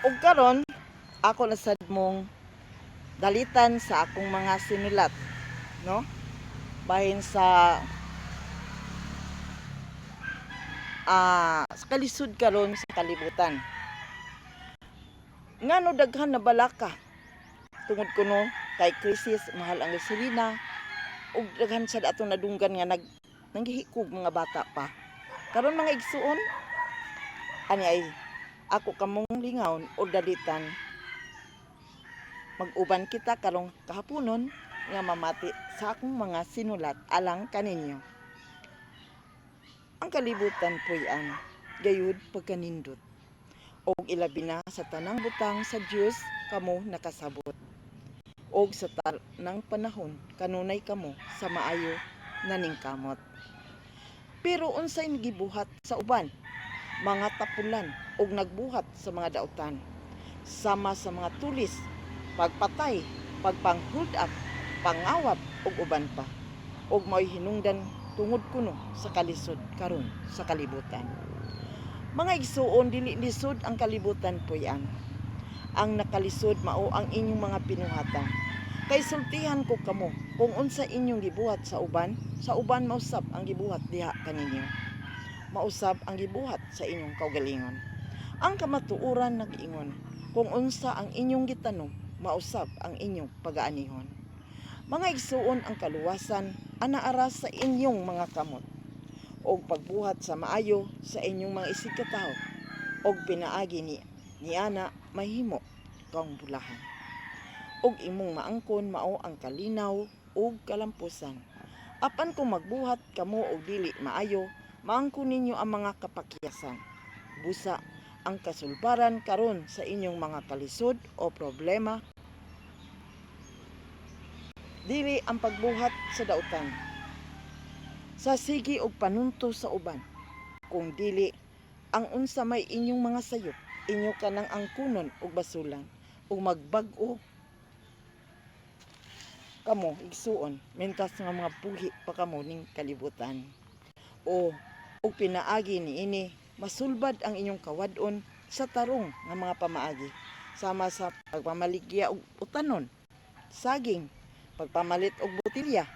ug karon ako nasad mong dalitan sa akong mga sinulat, no? Bahin sa kalisod karon sa kalibutan. Ngano daghan na balaka tungod kuno kay krisis, mahal ang gasolina ug daghan sad atong nadunggan nga nanghihikog mga bata pa. Karon mga igsuon, ani ay ako kamong lingawn o dalitan mag-uban kita karong kahaponon nga mamati sa akong mga sinulat alang kaninyo. Ang kalibutan puy-an gayud pagkanindot og ilabi na sa tanang butang sa Dios kamo nakasabot og sa tanang panahon kanunay kamo sa maayo naningkamot. Pero unsay gibuhat sa uban, mga tapulan og nagbuhat sa mga dautan, sama sa mga tulis, pagpatay, pagpang-hold up, pangawap ug uban pa. Og mao'y hinungdan tungod kuno sa kalisod karon sa kalibutan. Mga igsuon, dili lisod ang kalibutan puy-an. Ang nakalisod mao ang inyong mga pinuhatan. Kay sultihan ko kamo kung unsa inyong gibuhat sa uban mausab ang gibuhat diha kaninyo. Mausab ang gibuhat sa inyong kaugalingon. Ang kamatuoran nag-ingon, kung unsa ang inyong gitanom, mausab ang inyong pagaanihon. Mga igsuon, ang kaluwasan anaara sa inyong mga kamot og pagbuhat sa maayo sa inyong mga isigkatawo og pinaagi ni ana mahimo kang bulahan. Og imong maangkon mao ang kalinaw ug kalampusan. Apan kung magbuhat kamo og dili maayo, maangkon ninyo ang mga kapakyasan. Busa ang kasulbaran karon sa inyong mga kalisod o problema, dili ang pagbuhat sa dautan, sa sige og panunto sa uban, kung dili ang unsa may inyong mga sayop, inyo kanang angkunon og basulan, ug magbag-o kamo igsuon mentas nga mga buhi pa kamo ning kalibutan. O pinaagi niini masulbad ang inyong kawad-on sa tarong nga mga pamaagi, sama sa pagpamaligya og utanon, saging, pagpamalit og botilya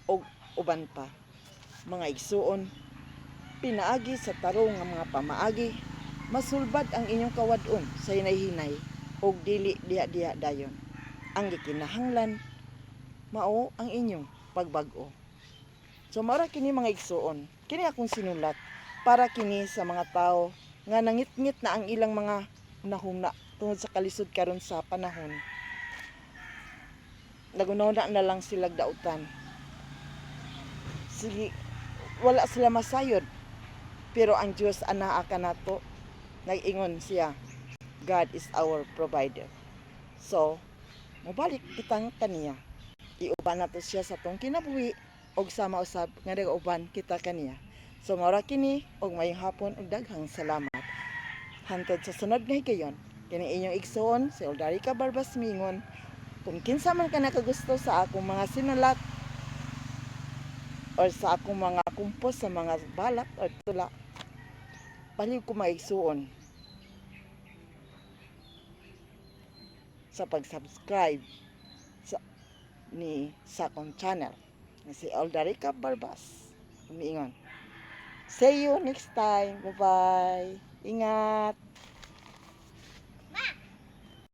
og uban pa. Mga igsuon, pinaagi sa tarong nga mga pamaagi, masulbad ang inyong kawad-on sa hinay-hinay og dili diha-diha dayon. Ang gikinahanglan mao ang inyong pagbag-o. So mara kini mga igsuon, kini akong sinulat para kini sa mga tao nga nangit-ngit na ang ilang mga nahuna tungod sa kalisod karon sa panahon. Nagunawna na lang sila dautan. Sige, wala sila masayod. Pero ang Diyos anaa kanato, nag-ingon siya, God is our provider. So, mobalik kitang kaniya. Iuban nato siya sa tong kinabuhi og sama usab nga nag-uban kita kaniya. So mora kini og mayong hapon ug daghang salamat. Hantod sa sunod nga higayon, kini inyong igsoon si Eldarica Barbas Mingon. Kung kinsa man ka nakagusto sa akong mga sinulat or sa akong mga kumpos sa mga balat or tula, baliw ko maigsuon sa pag-subscribe sa akong channel na si Eldarica Barbas. Umiingon. See you next time. Bye-bye. Ingat.